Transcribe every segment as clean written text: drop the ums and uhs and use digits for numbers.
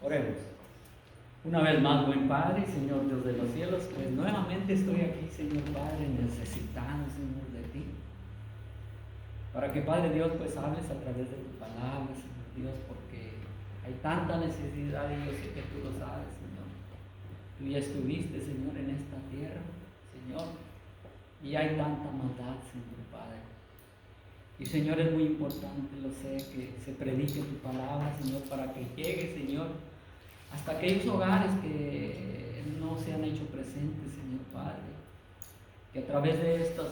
Oremos. Una vez más, buen Padre, Señor Dios de los cielos, pues nuevamente estoy aquí, Señor Padre, necesitado, Señor, de ti. Para que, Padre Dios, pues hables a través de tu palabra, Señor Dios, porque hay tanta necesidad y yo sé que tú lo sabes, Señor. Tú ya estuviste, Señor, en esta tierra, Señor, y hay tanta maldad, Señor Padre. Y, Señor, es muy importante, lo sé, que se predique tu palabra, Señor, para que llegue, Señor, hasta aquellos hogares que no se han hecho presentes, Señor Padre. Que a través de estas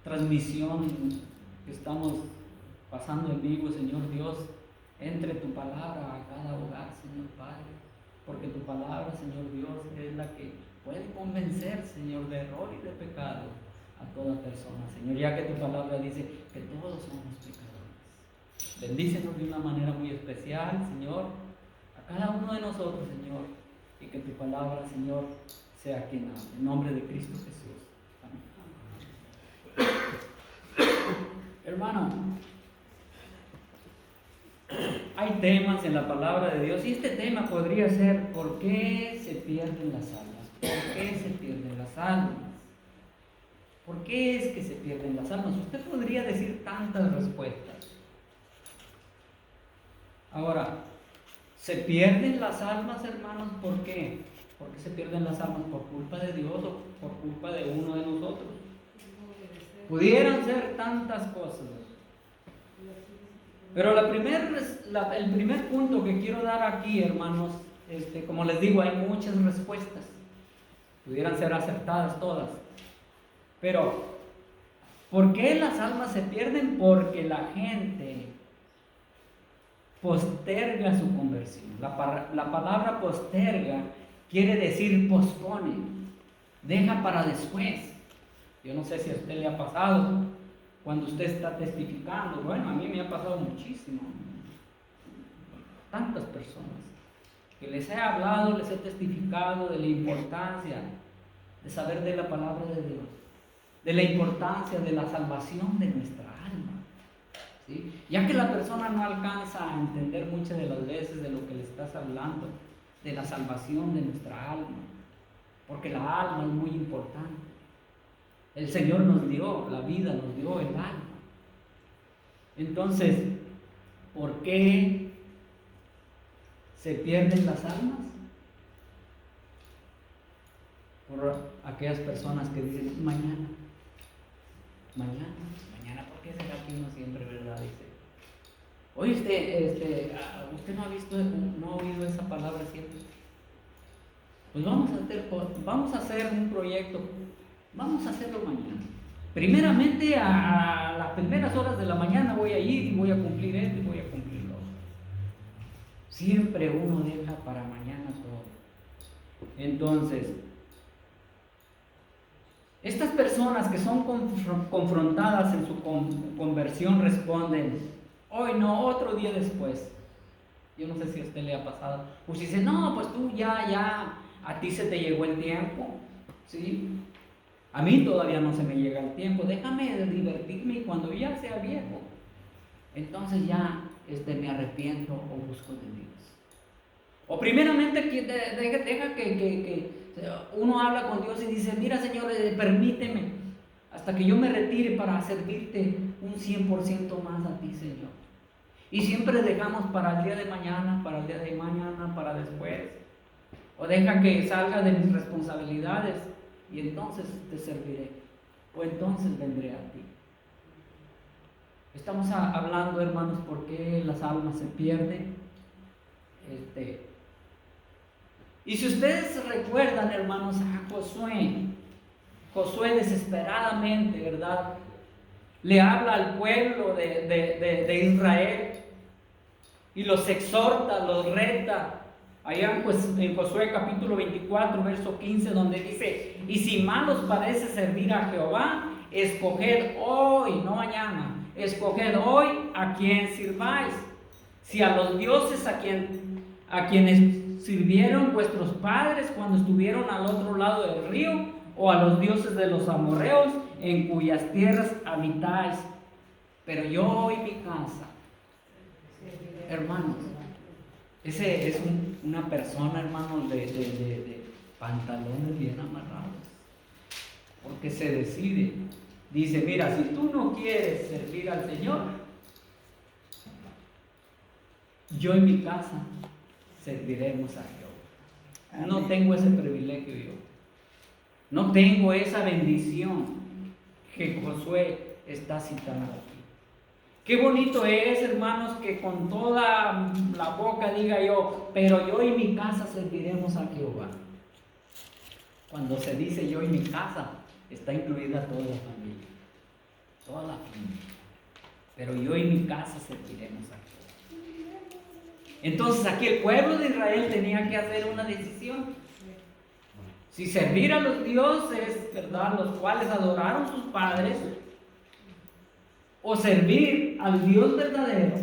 transmisión que estamos pasando en vivo, Señor Dios, entre tu palabra a cada hogar, Señor Padre, porque tu palabra, Señor Dios, es la que puede convencer, Señor, de error y de pecado a toda persona, Señor, ya que tu palabra dice que todos somos pecadores. Bendícenos de una manera muy especial, Señor, a cada uno de nosotros, Señor, y que tu palabra, Señor, sea quien hable. En nombre de Cristo Jesús. Hermano, hay temas en la palabra de Dios y este tema podría ser: ¿por qué se pierden las almas? ¿Por qué se pierden las almas? ¿Por qué es que se pierden las almas? Usted podría decir tantas respuestas. Ahora, ¿se pierden las almas, hermanos? ¿Por qué? ¿Por qué se pierden las almas? ¿Por culpa de Dios o por culpa de uno de nosotros? Pudieran ser tantas cosas. Pero el primer punto que quiero dar aquí, hermanos, como les digo, hay muchas respuestas. Pudieran ser acertadas todas. Pero, ¿por qué las almas se pierden? Porque la gente posterga su conversión. La palabra posterga quiere decir pospone, deja para después. Yo no sé si a usted le ha pasado cuando usted está testificando. Bueno, a mí me ha pasado muchísimo. Tantas personas que les he hablado, les he testificado de la importancia de saber de la palabra de Dios, de la importancia de la salvación de nuestra alma, ¿sí? Ya que la persona no alcanza a entender muchas de las veces de lo que le estás hablando, de la salvación de nuestra alma, porque la alma es muy importante. El Señor nos dio la vida, nos dio el alma. Entonces, ¿por qué se pierden las almas? Por aquellas personas que dicen mañana, ¿por qué será que uno siempre, verdad? Dice, oye, usted no ha visto, no ha oído esa palabra siempre. Pues vamos a hacer un proyecto. Vamos a hacerlo mañana. Primeramente, a las primeras horas de la mañana voy a ir y voy a cumplir esto y voy a cumplir lo otro. Siempre uno deja para mañana todo. Entonces, estas personas que son confrontadas en su conversión responden: hoy no, otro día después. Yo no sé si a usted le ha pasado. Pues dice: no, pues tú ya, a ti se te llegó el tiempo, ¿sí? A mí todavía no se me llega el tiempo, déjame divertirme y cuando ya sea viejo, entonces ya me arrepiento o busco de Dios. O primeramente deja que uno habla con Dios y dice: mira, Señor, permíteme hasta que yo me retire para servirte un 100% más a ti, Señor. Y siempre dejamos para el día de mañana, para después. O deja que salga de mis responsabilidades y entonces te serviré, o entonces vendré a ti. Estamos hablando, hermanos, por qué las almas se pierden. Y si ustedes recuerdan, hermanos, a Josué desesperadamente, ¿verdad?, le habla al pueblo de Israel y los exhorta, los reta. Allá en Josué capítulo 24, verso 15, donde dice: y si mal os parece servir a Jehová, escoged hoy, no mañana, escoged hoy a quien sirváis. Si a los dioses a quienes sirvieron vuestros padres cuando estuvieron al otro lado del río, o a los dioses de los amorreos en cuyas tierras habitáis. Pero yo y mi casa, hermanos, Ese es una persona, hermanos, de pantalones bien amarrados, porque se decide. Dice, mira, si tú no quieres servir al Señor, yo en mi casa serviremos a Jehová. No tengo ese privilegio yo. No tengo esa bendición que Josué está citando aquí. Qué bonito es, hermanos, que con toda la boca diga yo, pero yo y mi casa serviremos a Jehová. Cuando se dice yo y mi casa, está incluida toda la familia. Toda la familia. Pero yo y mi casa serviremos a Jehová. Entonces aquí el pueblo de Israel tenía que hacer una decisión. Si servir a los dioses, ¿verdad?, los cuales adoraron sus padres, o servir al Dios verdadero,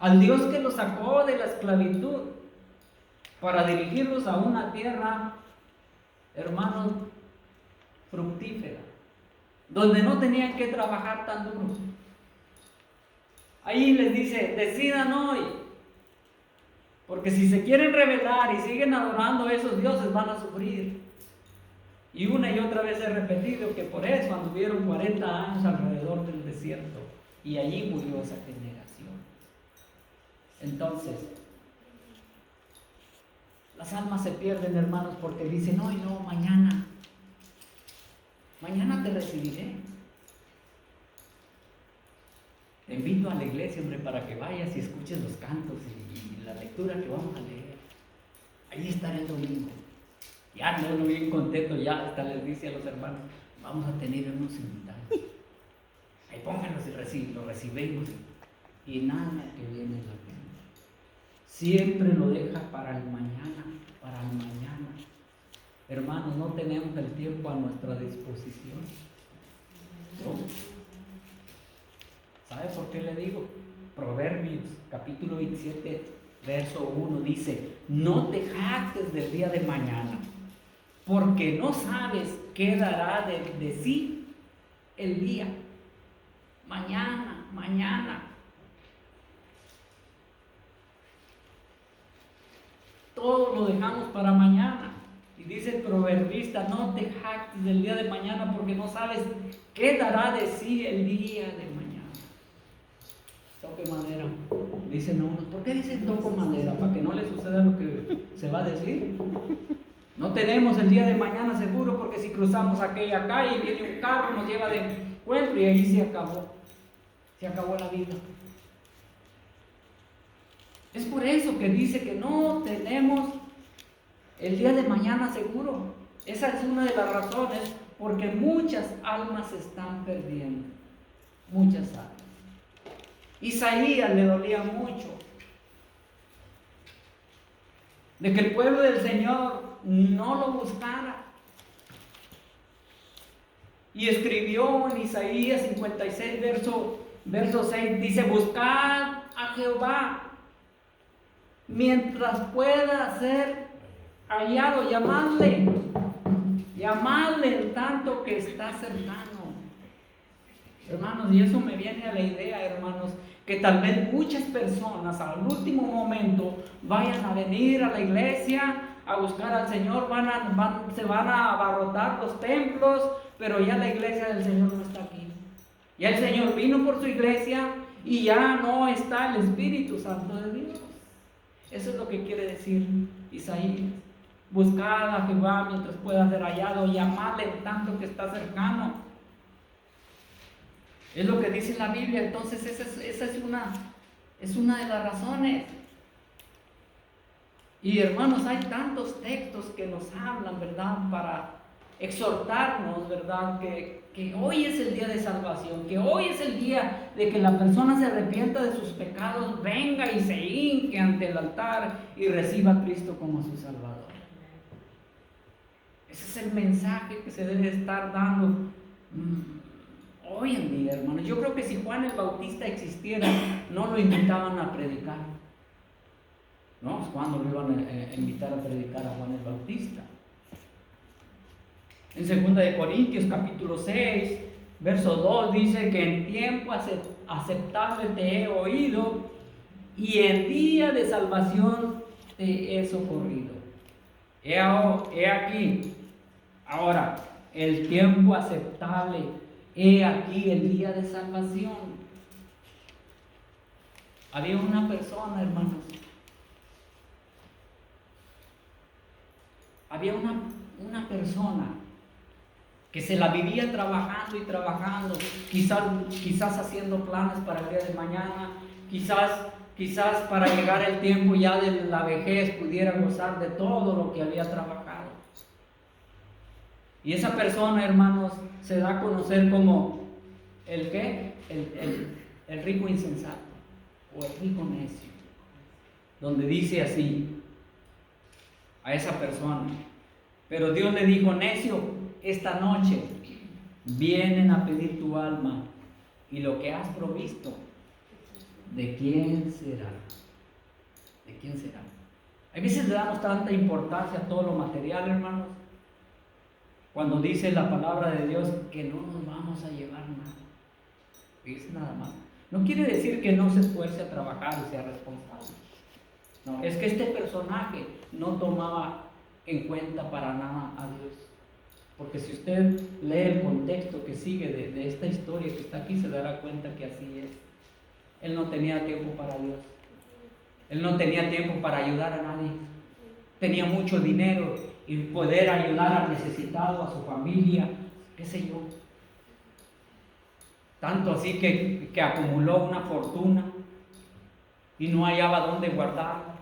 al Dios que los sacó de la esclavitud para dirigirlos a una tierra, hermanos, fructífera, donde no tenían que trabajar tan duro. Ahí les dice, decidan hoy, porque si se quieren rebelar y siguen adorando a esos dioses van a sufrir. Y una y otra vez he repetido que por eso anduvieron 40 años alrededor del desierto y allí murió esa generación. Entonces, las almas se pierden, hermanos, porque dicen, no, mañana te recibiré. Te invito a la iglesia, hombre, para que vayas y escuches los cantos y la lectura que vamos a leer. Ahí estaré el domingo. Ya no bien contento, ya hasta les dice a los hermanos, vamos a tener unos invitados. Ahí pónganlos y lo recibimos. Y nada que viene la pena. Siempre lo deja para el mañana, para el mañana. Hermanos, no tenemos el tiempo a nuestra disposición. ¿No? ¿Sabe por qué le digo? Proverbios, capítulo 27, verso 1 dice, no te jactes del día de mañana, porque no sabes qué dará de sí el día. Mañana. Todo lo dejamos para mañana. Y dice el proverbista, no te jactes del día de mañana, porque no sabes qué dará de sí el día de mañana. Toque madera. Dicen unos, ¿por qué dicen toco madera? Para que no le suceda lo que se va a decir. No tenemos el día de mañana seguro, porque si cruzamos aquella calle y viene un carro nos lleva de encuentro y ahí se acabó la vida. Es por eso que dice que no tenemos el día de mañana seguro. Esa es una de las razones porque muchas almas se están perdiendo. Muchas almas. Isaías le dolía mucho de que el pueblo del Señor no lo buscara. Y escribió en Isaías 56, verso 6, dice, buscad a Jehová mientras pueda ser hallado, llamadle en tanto que está cercano. Hermanos, y eso me viene a la idea, hermanos, que tal vez muchas personas al último momento vayan a venir a la iglesia a buscar al Señor, se van a abarrotar los templos, pero ya la iglesia del Señor no está aquí. Ya el Señor vino por su iglesia y ya no está el Espíritu Santo de Dios. Eso es lo que quiere decir Isaías. Buscad a Jehová mientras pueda ser hallado, llamadle en tanto que está cercano. Es lo que dice la Biblia. Entonces esa es una de las razones. Y hermanos, hay tantos textos que nos hablan, ¿verdad?, para exhortarnos, ¿verdad?, que hoy es el día de salvación, que hoy es el día de que la persona se arrepienta de sus pecados, venga y se hinque ante el altar y reciba a Cristo como su Salvador. Ese es el mensaje que se debe estar dando hoy en día, hermanos. Yo creo que si Juan el Bautista existiera, no lo invitaban a predicar. ¿No? ¿Cuándo lo iban a invitar a predicar a Juan el Bautista? En 2 de Corintios capítulo 6, verso 2 dice que en tiempo aceptable te he oído y en día de salvación te he socorrido. He aquí, ahora, el tiempo aceptable, he aquí el día de salvación. Había una persona, hermanos, había una persona que se la vivía trabajando y trabajando, quizás haciendo planes para el día de mañana, quizás para llegar el tiempo ya de la vejez pudiera gozar de todo lo que había trabajado. Y esa persona, hermanos, se da a conocer como el ¿qué? El rico insensato o el rico necio, donde dice así a esa persona: pero Dios le dijo, necio, esta noche vienen a pedir tu alma y lo que has provisto, ¿de quién será? ¿De quién será? A veces le damos tanta importancia a todo lo material, hermanos, cuando dice la palabra de Dios que no nos vamos a llevar nada. Dice nada más. No quiere decir que no se esfuerce a trabajar y sea responsable. No, es que este personaje no tomaba en cuenta para nada a Dios. Porque si usted lee el contexto que sigue de esta historia que está aquí, se dará cuenta que así es. Él no tenía tiempo para Dios. Él no tenía tiempo para ayudar a nadie. Tenía mucho dinero y poder ayudar al necesitado, a su familia, qué sé yo. Tanto así que acumuló una fortuna y no hallaba dónde guardarla.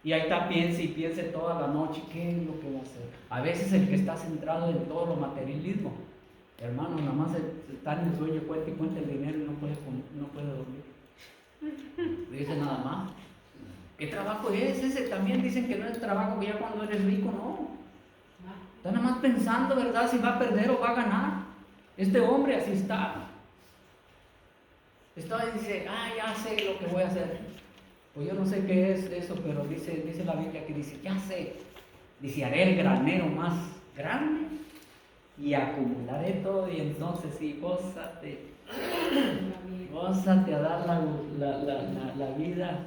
Y ahí está, piense y piense toda la noche, ¿qué es lo que va a hacer? A veces el que está centrado en todo lo materialismo, hermano, nada más está en el sueño, cuenta y cuenta el dinero y no puede dormir. Dice nada más. ¿Qué trabajo es ese? También dicen que no es trabajo que ya cuando eres rico, no. Está nada más pensando, ¿verdad? Si va a perder o va a ganar. Este hombre así está. Está y dice, ya sé lo que voy a hacer. Pues yo no sé qué es eso, pero dice la Biblia que dice, ya sé. Dice, haré el granero más grande y acumularé todo, y entonces sí, gózate a dar la vida.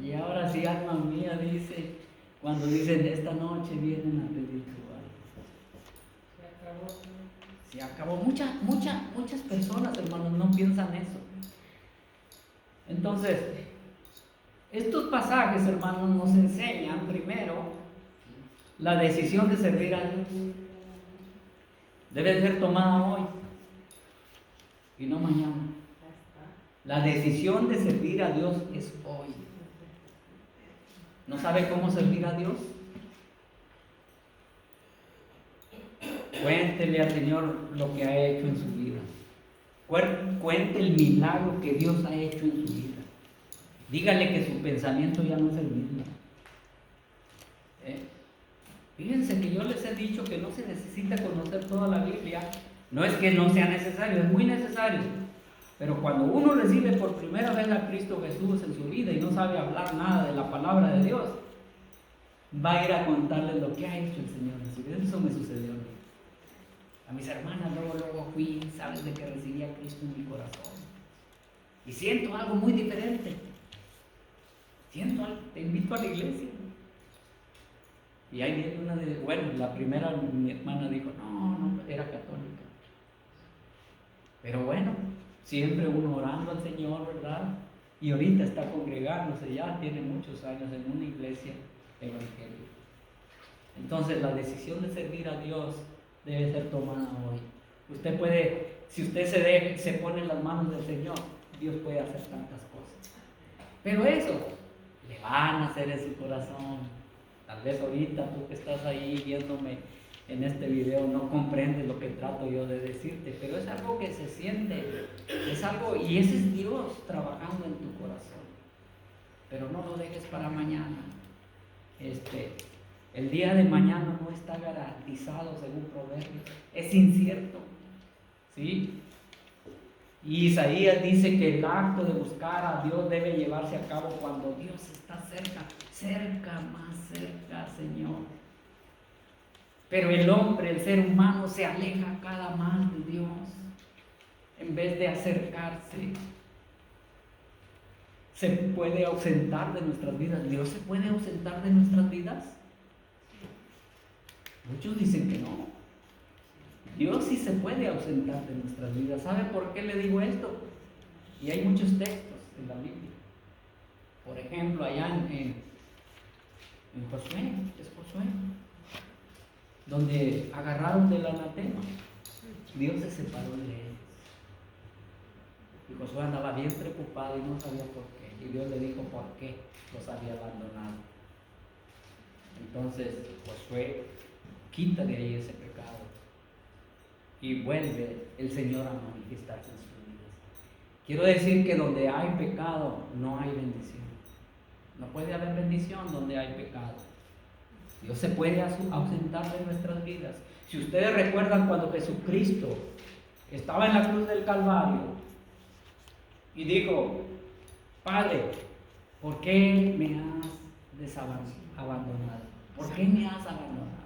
Y ahora sí, alma mía, dice, cuando dicen esta noche vienen a pedir tu alma. Se acabó. Muchas personas, hermanos, no piensan eso. Entonces, estos pasajes, hermanos, nos enseñan primero la decisión de servir a Dios. Debe ser tomada hoy y no mañana. La decisión de servir a Dios es hoy. ¿No sabe cómo servir a Dios? Cuéntele al Señor lo que ha hecho en su vida. Cuente el milagro que Dios ha hecho en su vida. Dígale que su pensamiento ya no es el mismo. Fíjense que yo les he dicho que no se necesita conocer toda la Biblia. No es que no sea necesario, es muy necesario. Pero cuando uno recibe por primera vez a Cristo Jesús en su vida y no sabe hablar nada de la palabra de Dios, va a ir a contarles lo que ha hecho el Señor Jesús. Eso me sucedió a mí. A mis hermanas luego fui, sabes de que recibí a Cristo en mi corazón. Y siento algo muy diferente. Siento algo, te invito a la iglesia. Y ahí viene la primera, mi hermana dijo, no, era católica. Pero bueno, siempre uno orando al Señor, ¿verdad? Y ahorita está congregándose, ya tiene muchos años en una iglesia evangélica. Entonces la decisión de servir a Dios debe ser tomada hoy. Usted puede, si usted se pone en las manos del Señor, Dios puede hacer tantas cosas. Pero eso le van a hacer en su corazón. Tal vez ahorita tú que estás ahí viéndome en este video no comprendes lo que trato yo de decirte, pero es algo que se siente, es algo, y ese es Dios trabajando en tu corazón. Pero no lo dejes para mañana. El día de mañana no está garantizado según Proverbios, es incierto, ¿sí? Y Isaías dice que el acto de buscar a Dios debe llevarse a cabo cuando Dios está cerca, más cerca, Señor. Pero el hombre, el ser humano, se aleja cada más de Dios en vez de acercarse. se puede ausentar de nuestras vidas. ¿Dios se puede ausentar de nuestras vidas? Muchos dicen que no. Dios sí se puede ausentar de nuestras vidas. ¿Sabe por qué le digo esto? Y hay muchos textos en la Biblia. Por ejemplo, allá en Josué, es Josué, donde agarraron del anatema. Dios se separó de ellos. Y Josué andaba bien preocupado y no sabía por qué. Y Dios le dijo por qué los había abandonado. Entonces Josué quita de ahí ese pecado y vuelve el Señor a manifestarse en sus vidas. Quiero decir que donde hay pecado no hay bendición. No puede haber bendición donde hay pecado. Dios se puede ausentar de nuestras vidas. Si ustedes recuerdan cuando Jesucristo estaba en la cruz del Calvario y dijo: Padre, ¿por qué me has abandonado? ¿Por qué me has abandonado?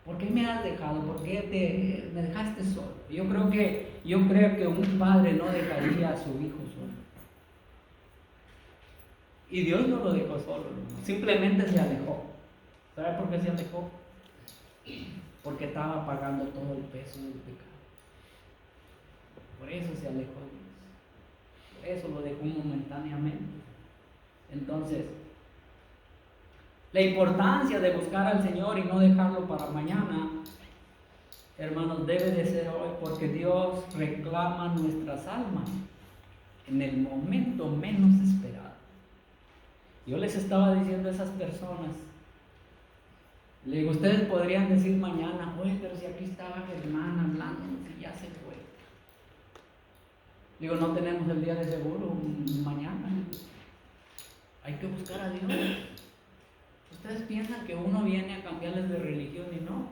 ¿Por qué me has dejado? ¿Por qué me dejaste solo? Yo creo que un padre no dejaría a su hijo solo. Y Dios no lo dejó solo, ¿no? Simplemente se alejó. ¿Sabe por qué se alejó? Porque estaba pagando todo el peso del pecado. Por eso se alejó Dios. Por eso lo dejó momentáneamente. Entonces, la importancia de buscar al Señor y no dejarlo para mañana, hermanos, debe de ser hoy, porque Dios reclama nuestras almas en el momento menos esperado. Yo les estaba diciendo a esas personas, le digo, ustedes podrían decir mañana: oye, pero si aquí estaba Germán hablándonos y ya se fue. Digo, no tenemos el día de seguro mañana. Hay que buscar a Dios. Ustedes piensan que uno viene a cambiarles de religión y no.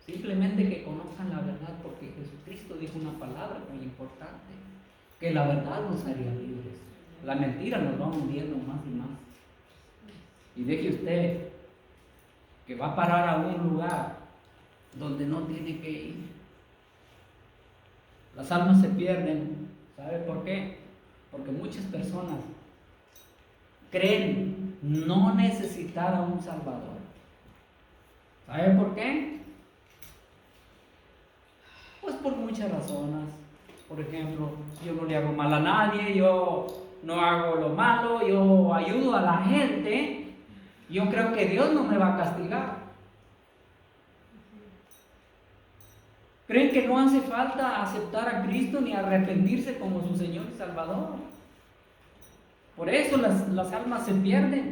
Simplemente que conozcan la verdad, porque Jesucristo dijo una palabra muy importante, que la verdad nos haría libres. La mentira nos va hundiendo más y más. Y deje usted que va a parar a un lugar donde no tiene que ir. Las almas se pierden. ¿Sabe por qué? Porque muchas personas creen no necesitar a un Salvador. ¿Sabe por qué? Pues por muchas razones. Por ejemplo, yo no le hago mal a nadie, yo no hago lo malo, yo ayudo a la gente, yo creo que Dios no me va a castigar. Creen que no hace falta aceptar a Cristo ni arrepentirse como su Señor y Salvador. Por eso las almas se pierden.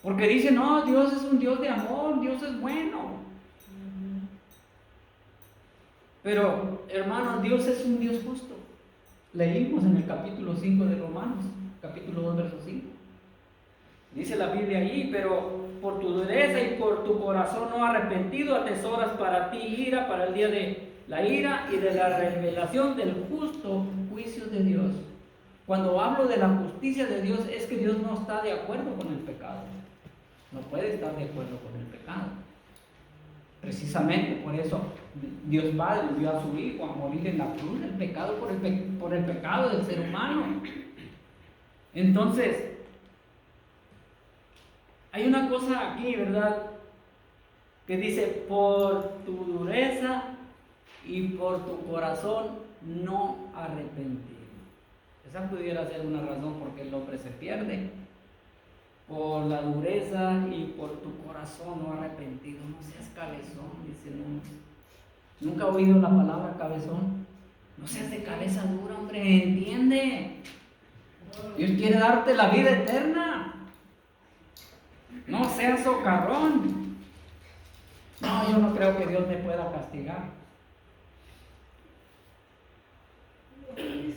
Porque dicen: no, Dios es un Dios de amor, Dios es bueno. Pero, hermanos, Dios es un Dios justo. Leímos en el capítulo 5 de Romanos, capítulo 2, verso 5. Dice la Biblia ahí: pero por tu dureza y por tu corazón no arrepentido, atesoras para ti ira para el día de la ira y de la revelación del justo juicio de Dios. Cuando hablo de la justicia de Dios, es que Dios no está de acuerdo con el pecado. No puede estar de acuerdo con el pecado. Precisamente por eso Dios Padre dio a su Hijo a morir en la cruz del pecado, por el pecado del ser humano. Entonces, hay una cosa aquí, ¿verdad?, que dice: por tu dureza y por tu corazón no arrepentido. Esa pudiera ser una razón por qué el hombre se pierde. Por la dureza y por tu corazón no arrepentido. No seas cabezón, dice uno. ¿Nunca ha oído la palabra cabezón? No seas de cabeza dura, hombre, entiende. Dios quiere darte la vida eterna. No seas socarrón. No, yo no creo que Dios me pueda castigar.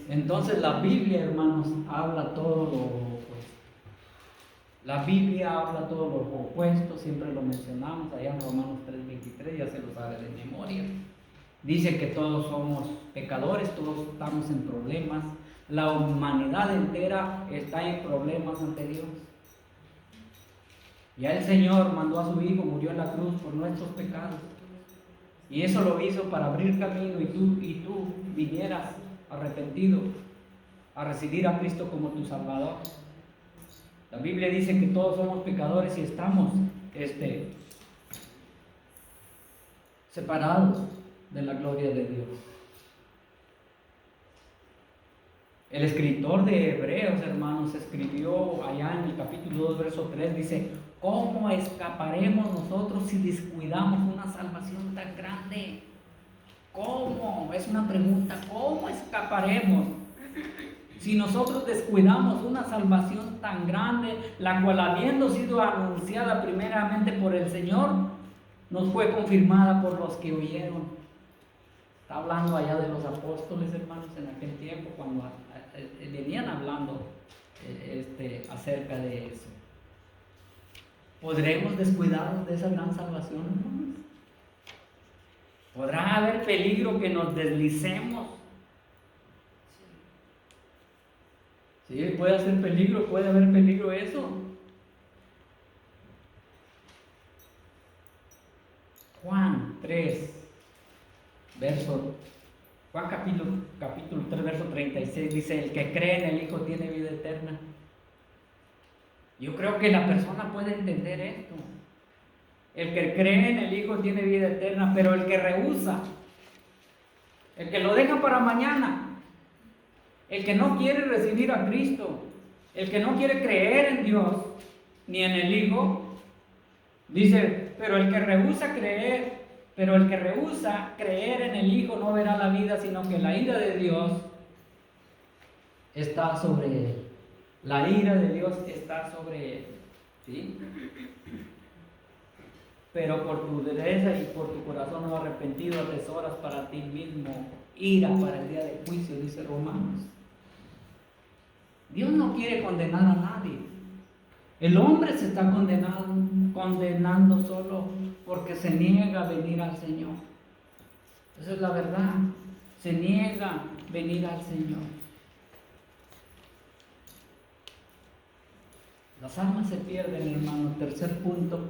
Entonces la Biblia, hermanos, habla todo lo opuesto. La Biblia habla todo lo opuesto, siempre lo mencionamos allá en Romanos 3:23, ya se lo sabe de memoria. Dice que todos somos pecadores, todos estamos en problemas. La humanidad entera está en problemas ante Dios. Ya el Señor mandó a su Hijo, murió en la cruz por nuestros pecados. Y eso lo hizo para abrir camino y tú vinieras arrepentido a recibir a Cristo como tu Salvador. La Biblia dice que todos somos pecadores y estamos separados de la gloria de Dios. El escritor de Hebreos, hermanos, escribió allá en el capítulo 2, verso 3, dice: ¿cómo escaparemos nosotros si descuidamos una salvación tan grande? ¿Cómo? Es una pregunta. ¿Cómo escaparemos si nosotros descuidamos una salvación tan grande, la cual, habiendo sido anunciada primeramente por el Señor, nos fue confirmada por los que oyeron? Está hablando allá de los apóstoles, hermanos, en aquel tiempo, cuando venían hablando acerca de eso. ¿Podremos descuidarnos de esa gran salvación, hermanos? ¿Podrá haber peligro que nos deslicemos? Sí, puede haber peligro eso. Juan 3, Juan capítulo 3, verso 36 dice: el que cree en el Hijo tiene vida eterna. Yo creo que la persona puede entender esto. El que cree en el Hijo tiene vida eterna, pero el que rehúsa, el que lo deja para mañana, el que no quiere recibir a Cristo, el que no quiere creer en Dios ni en el Hijo, dice: pero el que rehúsa creer en el Hijo no verá la vida, sino que la ira de Dios está sobre él. La ira de Dios está sobre él. ¿Sí? Pero por tu dureza y por tu corazón no arrepentido atesoras para ti mismo ira para el día de juicio, dice Romanos. Dios no quiere condenar a nadie. El hombre se está condenando solo porque se niega a venir al Señor. Esa es la verdad. Se niega a venir al Señor. Las almas se pierden, hermano. Tercer punto.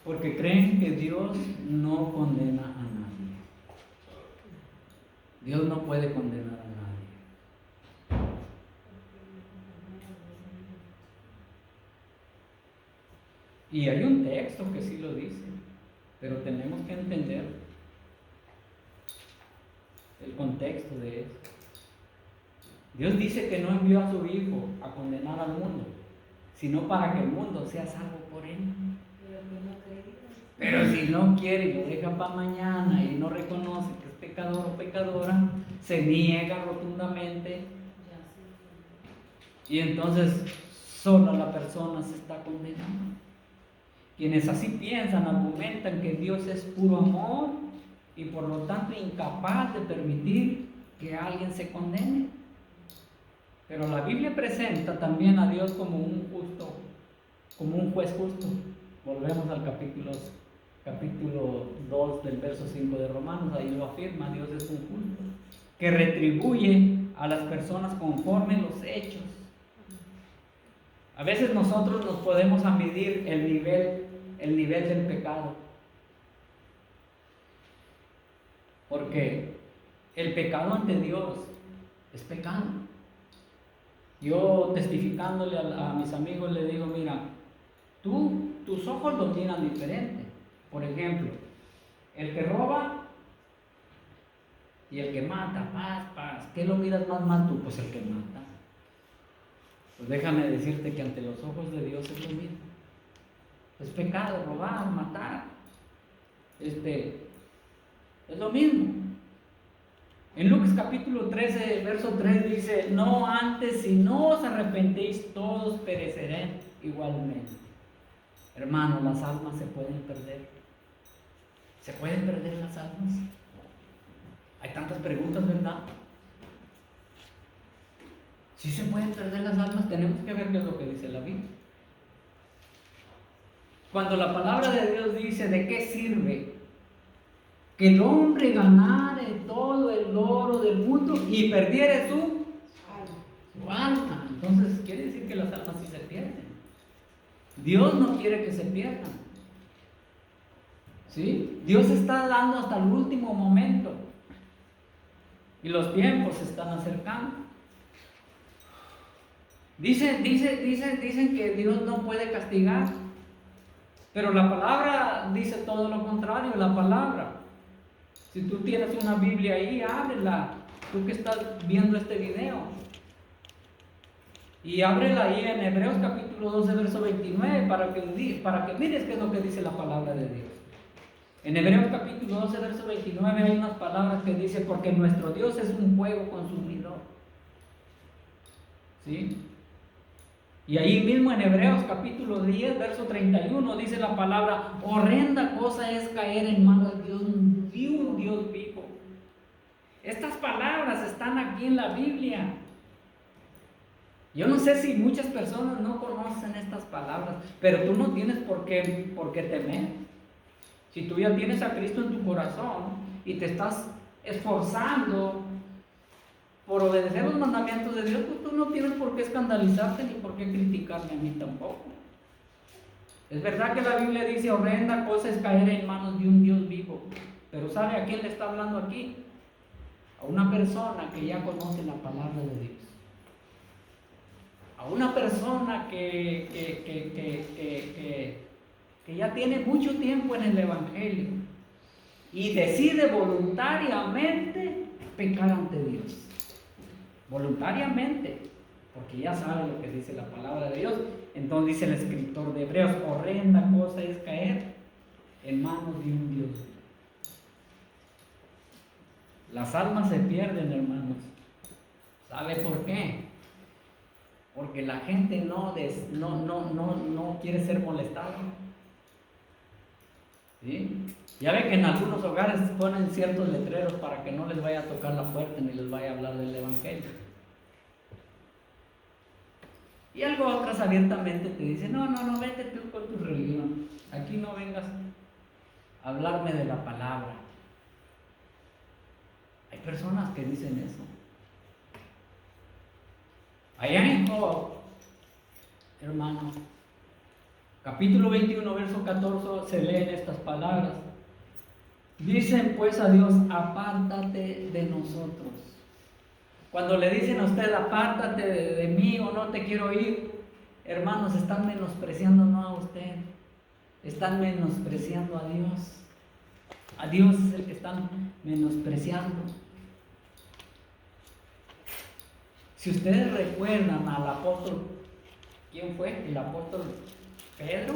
Porque creen que Dios no condena a nadie. Dios no puede condenar a nadie. Y hay un texto que sí lo dice, pero tenemos que entender el contexto de eso. Dios dice que no envió a su Hijo a condenar al mundo, sino para que el mundo sea salvo por él. Pero si no quiere y lo deja para mañana y no reconoce que es pecador o pecadora, se niega rotundamente, y entonces solo la persona se está condenando. Quienes así piensan argumentan que Dios es puro amor y por lo tanto incapaz de permitir que alguien se condene. Pero la Biblia presenta también a Dios como un juez justo. Volvemos al capítulo 2 del verso 5 de Romanos, ahí lo afirma: Dios es un justo, que retribuye a las personas conforme los hechos. A veces nosotros nos podemos medir el nivel del pecado, porque el pecado ante Dios es pecado. Yo, testificándole a mis amigos, le digo: mira, tus ojos lo miran diferente. Por ejemplo, el que roba y el que mata, paz, ¿qué lo miras más mal tú? Pues el que mata. Pues déjame decirte que ante los ojos de Dios es lo mismo. Es pecado robar, matar. Es lo mismo. En Lucas capítulo 13, verso 3 dice: no antes, si no os arrepentéis, todos perecerán igualmente. Hermano, las almas se pueden perder. ¿Se pueden perder las almas? Hay tantas preguntas, ¿verdad? Si se pueden perder las almas, tenemos que ver qué es lo que dice la Biblia. Cuando la palabra de Dios dice: ¿de qué sirve que el hombre ganare todo el oro del mundo y perdiere su alma? Entonces quiere decir que las almas sí se pierden. Dios no quiere que se pierdan. ¿Sí? Dios está dando hasta el último momento y los tiempos se están acercando. Dicen que Dios no puede castigar, pero la palabra dice todo lo contrario. La palabra, si tú tienes una Biblia ahí, ábrela, tú que estás viendo este video, y ábrela ahí en Hebreos capítulo 12 verso 29 para que mires qué es lo que dice la palabra de Dios. En Hebreos capítulo 12 verso 29 hay unas palabras que dice: porque nuestro Dios es un fuego consumidor. ¿Sí? Y ahí mismo en Hebreos capítulo 10 verso 31 dice la palabra: horrenda cosa es caer en manos de un Dios vivo. Estas palabras están aquí en la Biblia. Yo no sé si muchas personas no conocen estas palabras, pero tú no tienes por qué temer. Si tú ya tienes a Cristo en tu corazón y te estás esforzando por obedecer los mandamientos de Dios, pues tú no tienes por qué escandalizarte ni por qué criticarme a mí tampoco. Es verdad que la Biblia dice: horrenda cosa es caer en manos de un Dios vivo. Pero ¿sabe a quién le está hablando aquí? A una persona que ya conoce la palabra de Dios. A una persona que ya tiene mucho tiempo en el Evangelio y decide voluntariamente pecar ante Dios. Voluntariamente, porque ya sabe lo que dice la palabra de Dios. Entonces dice el escritor de Hebreos: horrenda cosa es caer en manos de un Dios. Las almas se pierden, hermanos. ¿Sabe por qué? Porque la gente no quiere ser molestada. ¿Sí? Ya ve que en algunos hogares ponen ciertos letreros para que no les vaya a tocar la puerta ni les vaya a hablar del Evangelio. Y algo otras abiertamente te dicen: no, vete tú con tu religión. Aquí no vengas a hablarme de la palabra. Hay personas que dicen eso. Allá en Job, hermano, capítulo 21, verso 14, se leen estas palabras. Dicen pues a Dios: apártate de nosotros. Cuando le dicen a usted: apártate de mí o no te quiero oír, hermanos, están menospreciando no a usted, están menospreciando a Dios. A Dios es el que están menospreciando. Si ustedes recuerdan al apóstol, ¿quién fue? El apóstol Pedro,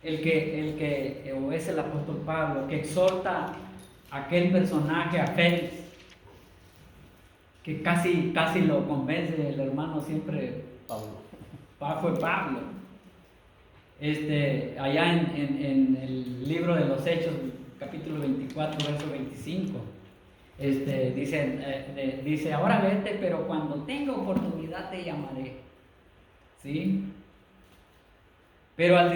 o es el apóstol Pablo, que exhorta a aquel personaje, a Félix, que casi lo convence el hermano siempre. Fue Pablo. Allá en el libro de los Hechos, capítulo 24, verso 25. Dice: ahora vete, pero cuando tenga oportunidad te llamaré. ¿Sí? Pero al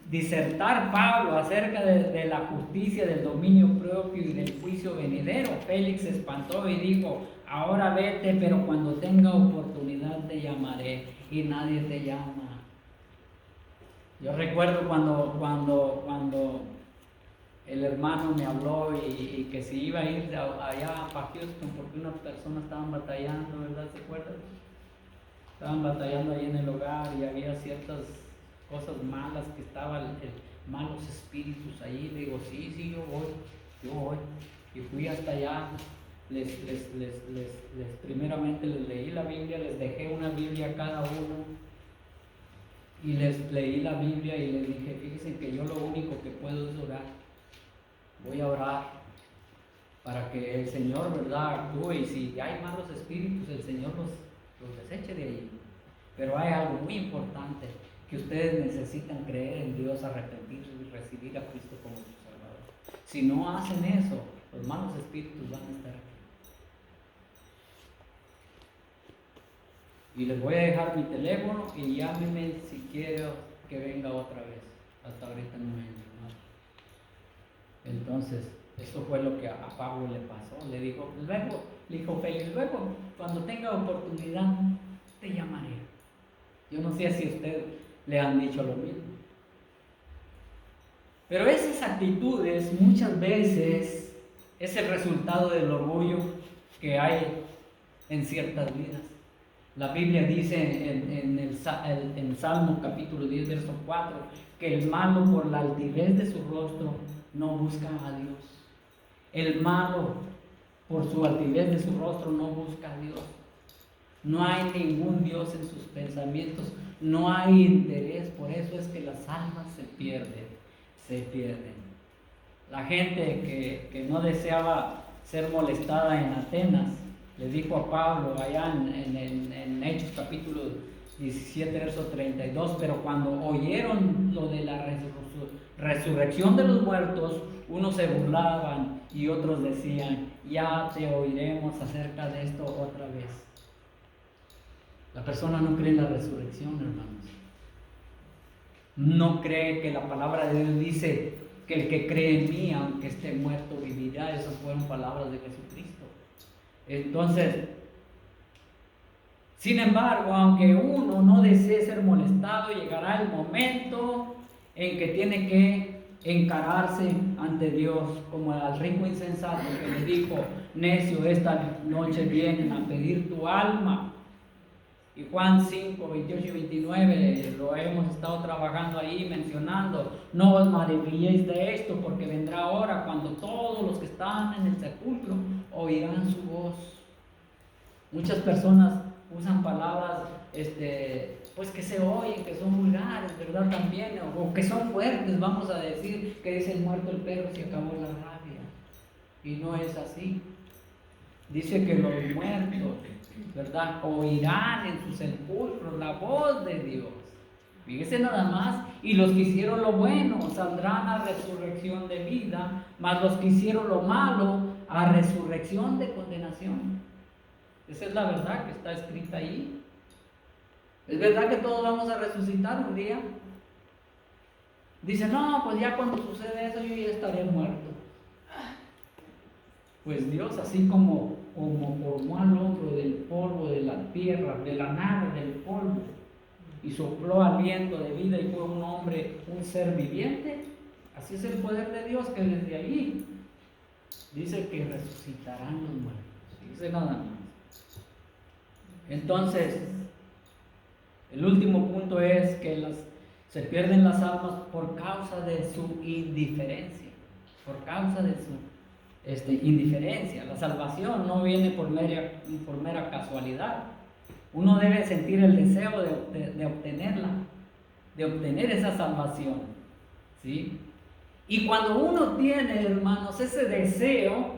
disertar Pablo acerca de la justicia, del dominio propio y del juicio venidero, Félix se espantó y dijo: ahora vete, pero cuando tenga oportunidad te llamaré. Y nadie te llama. Yo recuerdo cuando el hermano me habló y que se iba a ir allá para Houston porque unas personas estaban batallando, ¿verdad? ¿Se acuerdan? Estaban batallando ahí en el hogar y había ciertas cosas malas que estaban, malos espíritus ahí. Le digo: sí, yo voy. Y fui hasta allá. Primeramente les leí la Biblia, les dejé una Biblia a cada uno. Y les leí la Biblia y les dije: fíjense que yo lo único que puedo es orar. Voy a orar para que el Señor, ¿verdad?, actúe, y si hay malos espíritus, el Señor los deseche de ahí. Pero hay algo muy importante, que ustedes necesitan creer en Dios, arrepentirse y recibir a Cristo como su Salvador. Si no hacen eso, los malos espíritus van a estar aquí. Y les voy a dejar mi teléfono y llámenme si quiero que venga otra vez. Hasta ahorita no me han llamado. Entonces, eso fue lo que a Pablo le pasó. Le dijo Félix: luego, cuando tenga oportunidad, te llamaré. Yo no sé si a usted le han dicho lo mismo. Pero esas actitudes muchas veces, Es el resultado del orgullo que hay en ciertas vidas. La Biblia dice en Salmo capítulo 10, verso 4, que el malo por la altivez de su rostro no busca a Dios. El malo por su altivez de su rostro no busca a Dios. No hay ningún Dios en sus pensamientos, no hay interés, por eso es que las almas se pierden. La gente que no deseaba ser molestada en Atenas, le dijo a Pablo allá en Hechos capítulo 17, verso 32, pero cuando oyeron lo de la resurrección de los muertos, unos se burlaban y otros decían, ya te oiremos acerca de esto otra vez. La persona no cree en la resurrección, hermanos. No cree que la palabra de Dios dice que el que cree en mí, aunque esté muerto, vivirá. Esas fueron palabras de Jesucristo. Entonces, sin embargo, aunque uno no desee ser molestado, llegará el momento en que tiene que encararse ante Dios, como al rico insensato que le dijo, necio, esta noche vienen a pedir tu alma. Y Juan 5, 28 y 29 lo hemos estado trabajando ahí mencionando. No os maravilléis de esto, porque vendrá hora cuando todos los que están en el sepulcro oirán su voz. Muchas personas usan palabras pues que se oyen, que son vulgares, ¿verdad? También, o que son fuertes, vamos a decir, que dice el muerto el perro y se acabó la rabia. Y no es así. Dice que los muertos, ¿verdad?, oirán en sus sepulcros la voz de Dios. Fíjese nada más, y los que hicieron lo bueno saldrán a resurrección de vida, mas los que hicieron lo malo a resurrección de condenación. Esa es la verdad que está escrita ahí. Es verdad que todos vamos a resucitar un día. Dice, no, pues ya cuando sucede eso yo ya estaré muerto. Pues Dios, así como formó al hombre del polvo de la tierra, de la nada, del polvo, y sopló aliento de vida y fue un hombre, un ser viviente, así es el poder de Dios, que desde ahí dice que resucitarán los muertos. Dice nada más. Entonces, el último punto es que se pierden las almas por causa de su indiferencia, por causa de su indiferencia. La salvación no viene por mera casualidad. Uno debe sentir el deseo de obtenerla, de obtener esa salvación, ¿sí? Y cuando uno tiene, hermanos, ese deseo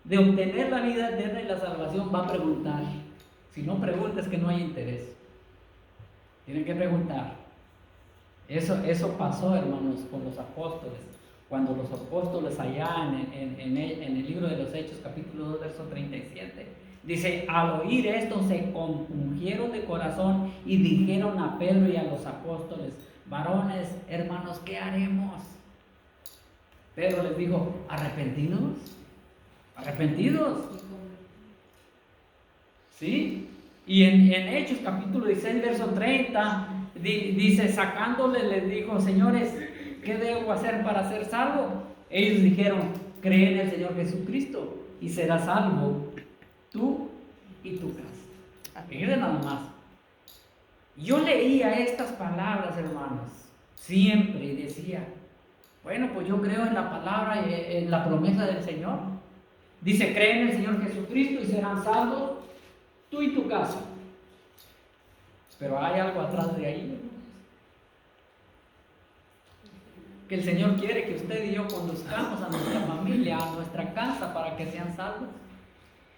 de obtener la vida eterna y la salvación, va a preguntar. Si no pregunta es que no hay interés. Tienen que preguntar. Eso pasó, hermanos, con los apóstoles. Cuando los apóstoles allá en el libro de los Hechos, capítulo 2, verso 37, dice, al oír esto se compungieron de corazón y dijeron a Pedro y a los apóstoles, varones, hermanos, ¿qué haremos? Pedro les dijo, arrepentidos. ¿Sí? Y en Hechos capítulo 16, verso 30, dice, sacándole, les dijo, señores, ¿qué debo hacer para ser salvo? Ellos dijeron, cree en el Señor Jesucristo y serás salvo, tú y tu casa. Fíjense nada más. Yo leía estas palabras, hermanos, siempre, y decía, bueno, pues yo creo en la palabra y en la promesa del Señor. Dice, cree en el Señor Jesucristo y serán salvos tú y tu casa. Pero hay algo atrás de ahí, que el Señor quiere que usted y yo conduzcamos a nuestra familia, a nuestra casa, para que sean salvos.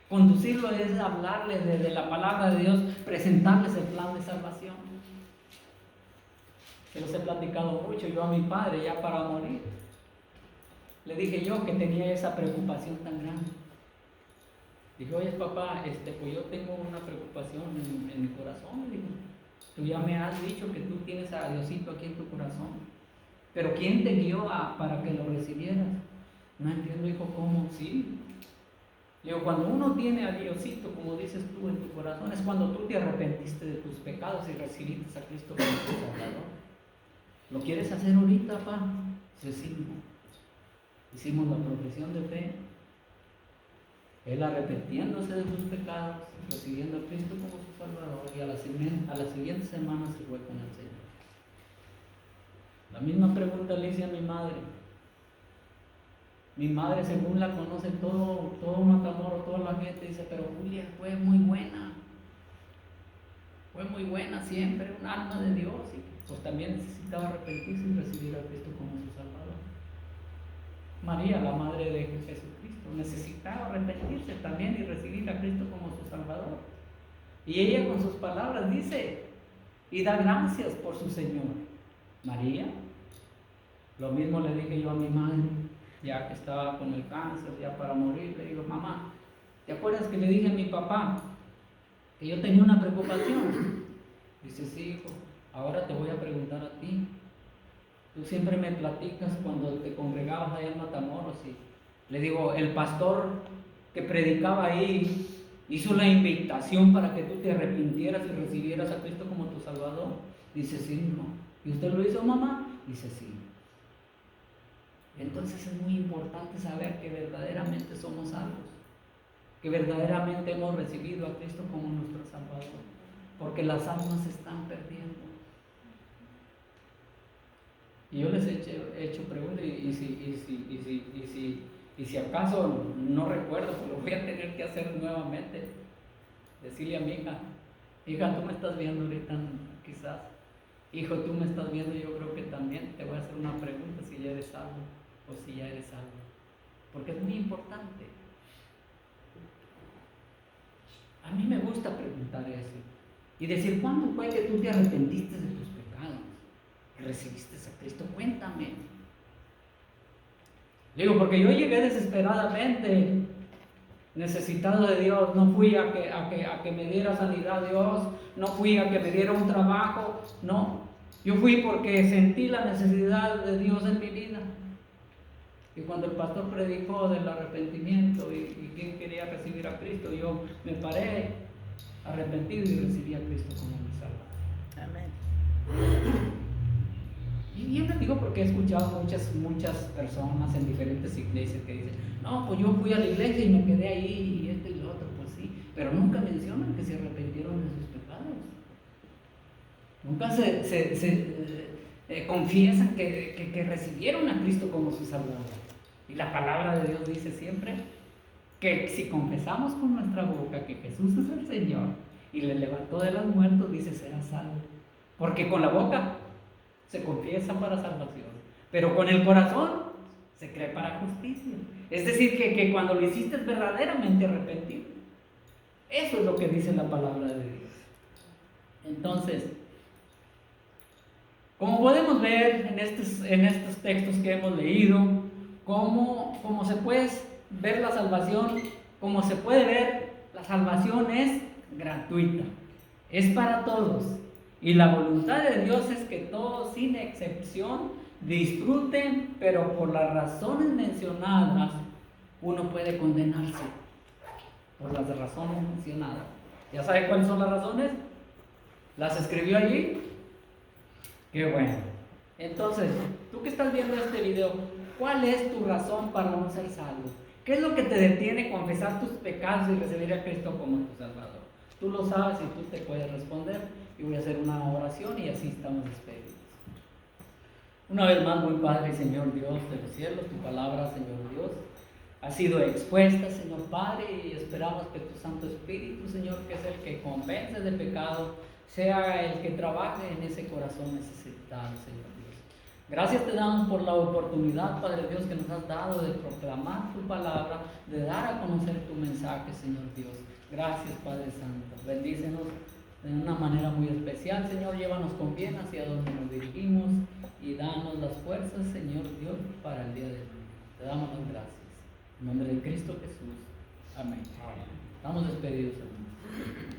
Conducirlo es hablarles de la palabra de Dios, presentarles el plan de salvación. Se los he platicado mucho. Yo a mi padre, ya para morir, le dije yo que tenía esa preocupación tan grande. Dije, oye papá, pues yo tengo una preocupación en mi corazón. Le digo, tú ya me has dicho que tú tienes a Diosito aquí en tu corazón. Pero ¿quién te guió para que lo recibieras? No entiendo, hijo, ¿cómo? Sí. Le digo, cuando uno tiene a Diosito, como dices tú, en tu corazón, es cuando tú te arrepentiste de tus pecados y recibiste a Cristo como tu Salvador. ¿Lo quieres hacer ahorita, papá? Dice, sí. hicimos la profesión de fe, él arrepentiéndose de sus pecados, recibiendo a Cristo como su Salvador, y a la siguiente semana se fue con el Señor. La misma pregunta le hice a mi madre. Mi madre, según la conoce todo Matamoros, toda la gente dice, pero Julia fue muy buena siempre, un alma de Dios, y pues también necesitaba arrepentirse y recibir a Cristo como su Salvador. María, la madre de Jesucristo, necesitaba arrepentirse también y recibir a Cristo como su Salvador. Y ella con sus palabras dice, y da gracias por su Señor. María, lo mismo le dije yo a mi madre, ya que estaba con el cáncer, ya para morir, le digo, mamá, ¿te acuerdas que le dije a mi papá que yo tenía una preocupación? Dice, sí, hijo, ahora te voy a preguntar a ti. Tú siempre me platicas cuando te congregabas allá en Matamoros, y le digo, el pastor que predicaba ahí hizo la invitación para que tú te arrepintieras y recibieras a Cristo como tu Salvador. Dice, sí, hijo. ¿Y usted lo hizo, mamá? Dice, sí. Entonces es muy importante saber que verdaderamente somos salvos, que verdaderamente hemos recibido a Cristo como nuestro Salvador, porque las almas se están perdiendo. Y yo les he hecho preguntas, y si acaso no recuerdo, pues lo voy a tener que hacer nuevamente. Decirle a mi hija, tú me estás viendo ahorita, quizás. Hijo, tú me estás viendo, yo creo que también te voy a hacer una pregunta, si ya eres salvo o si ya eres salvo. Porque es muy importante. A mí me gusta preguntar eso. Y decir, ¿cuándo fue que tú te arrepentiste de tus pecados? Y recibiste a Cristo, cuéntame. Digo, porque yo llegué desesperadamente, necesitado de Dios. No fui a que me diera sanidad Dios, no fui a que me diera un trabajo, no. Yo fui porque sentí la necesidad de Dios en mi vida. Y cuando el pastor predicó del arrepentimiento y quién quería recibir a Cristo, yo me paré arrepentido y recibí a Cristo como mi Salvador. Amén. Y yo les digo porque he escuchado muchas personas en diferentes iglesias que dicen, no, pues yo fui a la iglesia y me quedé ahí y esto y lo otro, pues sí, pero nunca mencionan que se arrepintieron de sus pecados. Nunca confiesan que recibieron a Cristo como su Salvador. Y la palabra de Dios dice siempre que si confesamos con nuestra boca que Jesús es el Señor y le levantó de los muertos, dice, será salvo. Porque con la boca se confiesa para salvación, pero con el corazón se cree para justicia. Es decir, que cuando lo hiciste es verdaderamente arrepentido. Eso es lo que dice la palabra de Dios. Entonces, como podemos ver en estos textos que hemos leído, cómo se puede ver la salvación, como se puede ver, la salvación es gratuita, es para todos. Y la voluntad de Dios es que todos, sin excepción, disfruten, pero por las razones mencionadas, uno puede condenarse. Por las razones mencionadas. ¿Ya sabe cuáles son las razones? ¿Las escribió allí? Qué bueno. Entonces, tú que estás viendo este video, ¿cuál es tu razón para no ser salvo? ¿Qué es lo que te detiene a confesar tus pecados y recibir a Cristo como tu Salvador? Tú lo sabes y tú te puedes responder. Y voy a hacer una oración y así estamos despedidos. Una vez más, buen Padre y Señor Dios de los cielos, tu palabra, Señor Dios, ha sido expuesta, Señor Padre, y esperamos que tu Santo Espíritu, Señor, que es el que convence de pecado, sea el que trabaje en ese corazón necesitado, Señor Dios. Gracias te damos por la oportunidad, Padre Dios, que nos has dado de proclamar tu palabra, de dar a conocer tu mensaje, Señor Dios. Gracias, Padre Santo. Bendícenos de una manera muy especial, Señor. Llévanos con bien hacia donde nos dirigimos y danos las fuerzas, Señor Dios, para el día de hoy. Te damos las gracias. En nombre de Cristo Jesús. Amén. Estamos despedidos, hermanos.